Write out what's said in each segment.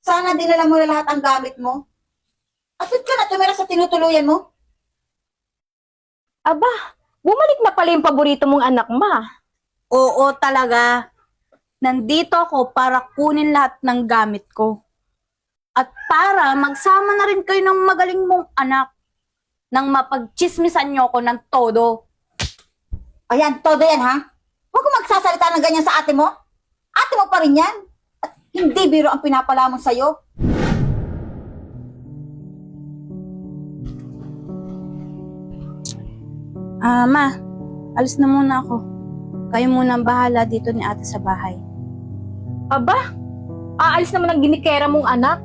Sana dinala mo na lahat ang gamit mo. At ba't ka na tumira sa tinutuluyan mo? Aba, bumalik na pala yung paborito mong anak, ma. Oo talaga. Nandito ako para kunin lahat ng gamit ko. At para magsama na rin kayo ng magaling mong anak nang mapagchismisan niyo ako ng todo. Ayan, todo yan ha? Huwag kang magsasalita ng ganyan sa ate mo. Ate mo pa rin yan. At hindi biro ang pinapalamon sa'yo. Ma, alis na muna ako. Kayo muna ang bahala dito ni ate sa bahay. Aba, aalis naman ang ginikera mong anak.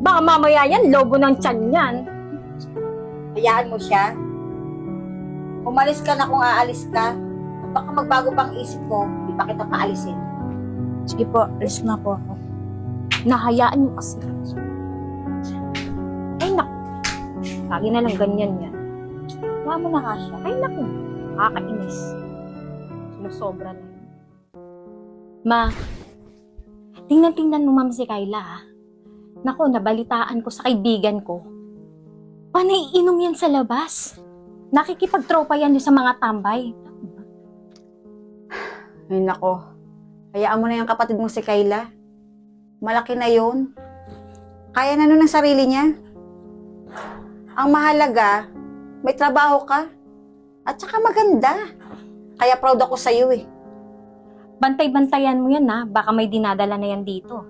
Baka mamaya yan, lobo ng tiyan yan. Hayaan mo siya. Umalis ka na kung aalis ka. At baka magbago pang isip ko, di pa kita paalisin. Sige po, alis na po ako. Nahayaan niyo kasi. Ay, naku. Lagi na lang ganyan yan. Wala mo na nga siya. Ay, naku. Nakakainis. Sumusobra na yun. Ma, tingnan-tingnan mo, ma'am, si Kayla, ha? Naku, nabalitaan ko sa kaibigan ko. Panaiinom yan sa labas. Nakikipagtropa yan sa mga tambay. Ay nako, hayaan mo na yung kapatid mo si Kayla. Malaki na yun. Kaya na nun ang sarili niya. Ang mahalaga, may trabaho ka. At saka maganda. Kaya proud ako sa'yo eh. Bantay-bantayan mo yan, ha? Baka may dinadala na yan dito.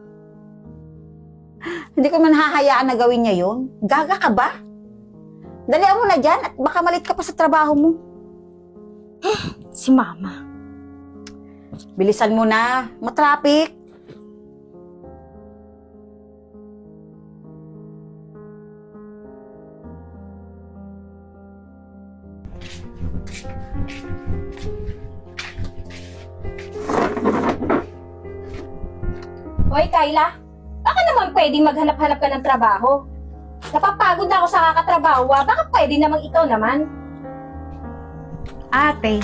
Hindi ko man hahayaan na gawin niya yun. Gaga ka ba? Dalihan mo na dyan at baka malit ka pa sa trabaho mo. Si Mama. Bilisan mo na. Matraffic. Hoy, Kayla. Baka naman pwedeng maghanap-hanap ka ng trabaho. Napapagod na ako sa kakatrabaho, ha? Baka pwede namang ikaw naman. Ate,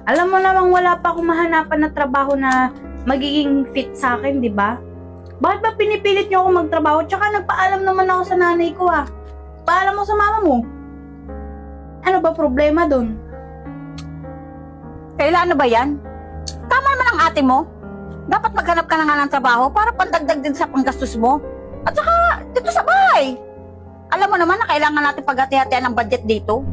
alam mo namang wala pa akong mahanapan na trabaho na magiging fit sa akin, di ba? Bakit ba pinipilit niyo ako magtrabaho? Tsaka nagpaalam naman ako sa nanay ko, ha? Paalam mo sa mama mo. Ano ba problema dun? Kayla, ano ba yan? Tama naman ang ate mo. Dapat maghanap ka na nga ng trabaho para pandagdag din sa panggastos mo. At saka, dito sa bahay. Alam mo naman na kailangan natin paghati-hatian ng budget dito.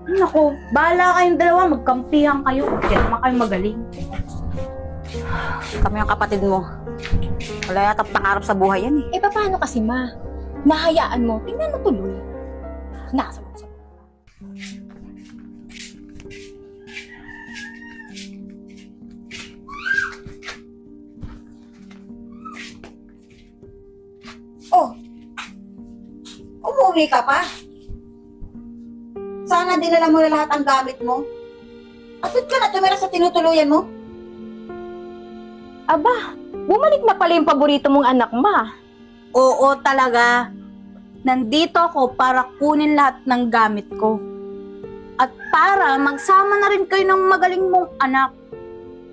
Naku, bahala kayong dalawa, magkampihan kayo. Kaya naman kayo magaling. Kami ang kapatid mo. Wala yata pangarap sa buhay yan eh. Eh, paano kasi, Ma? Nahayaan mo. Tingnan mo tuloy. Nasa mo sa... Oh, umuwi ka pa? Sana dinala mo na lahat ang gamit mo. At ba't ka na tumira sa tinutuluyan mo? Aba, bumalik na pala yung paborito mong anak, Ma. Oo talaga. Nandito ako para kunin lahat ng gamit ko. At para magsama na rin kayo ng magaling mong anak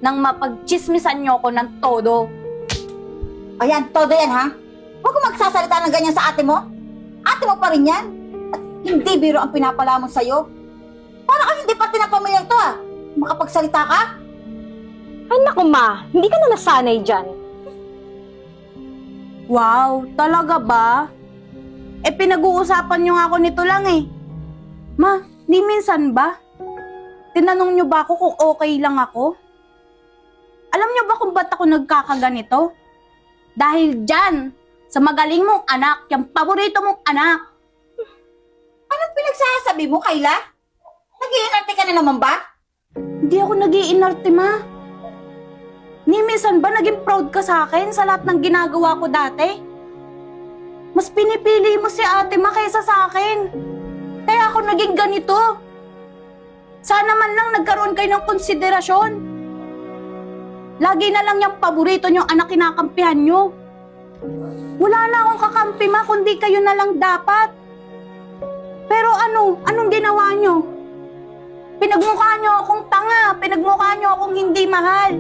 nang mapagchismisan niyo ako ng todo. Ayan, todo yan ha? Huwag kang magsasalita ng ganyan sa ate mo. Ate mo pa rin yan. At hindi biro ang pinapalamon sa'yo. Parang ka hindi parte ng pamilyang to ha? Makapagsalita ka? Ay, naku, Ma. Hindi ka na nasanay dyan. Wow, talaga ba? Eh pinag-uusapan niyo nga ako nito lang eh. Ma, di minsan ba? Tinanong niyo ba ako kung okay lang ako? Alam niyo ba kung ba't ako nagkakaganito? Dahil dyan, sa magaling mong anak, yung paborito mong anak. Anong pinagsasabi mo, Kayla? Nag-iinarte ka na naman ba? Hindi ako nag-iinarte, ma. Ni minsan ba naging proud ka sa akin sa lahat ng ginagawa ko dati? Mas pinipili mo si ate ma kaysa sa akin. Kaya ako naging ganito. Sana man lang nagkaroon kayo ng konsiderasyon. Lagi na lang yung paborito nyo anak kinakampihan nyo. Wala na akong kakampi ma, kundi kayo na lang dapat. Pero anong ginawa nyo? Pinagmukha nyo akong tanga, pinagmukha nyo akong hindi mahal.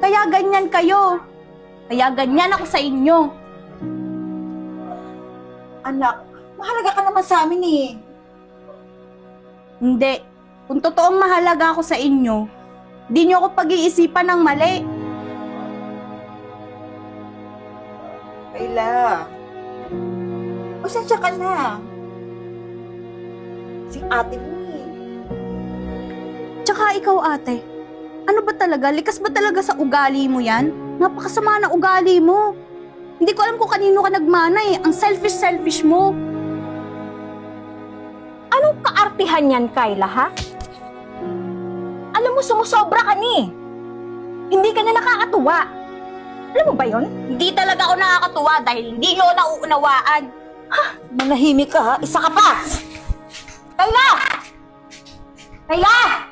Kaya ganyan kayo. Kaya ganyan ako sa inyo. Anak, mahalaga ka naman sa amin eh. Hindi. Kung totoong mahalaga ako sa inyo, di niyo ako pag-iisipan ng mali. Kayla, pasensya ka na. Si ate mo eh. Tsaka ikaw, ate, ano ba talaga? Likas ba talaga sa ugali mo yan? Napakasama na ugali mo. Hindi ko alam kung kanino ka nagmana eh. Ang selfish-selfish mo. Anong kaartihan yan, Kayla, ha? Alam mo, sumusobra ka ni. Hindi ka na nakakatuwa. Alam mo ba yon? Hindi talaga ako nakakatuwa dahil hindi niyo ako nauunawaan. Manahimik ka ha, isa ka pa! Kayla! Kayla!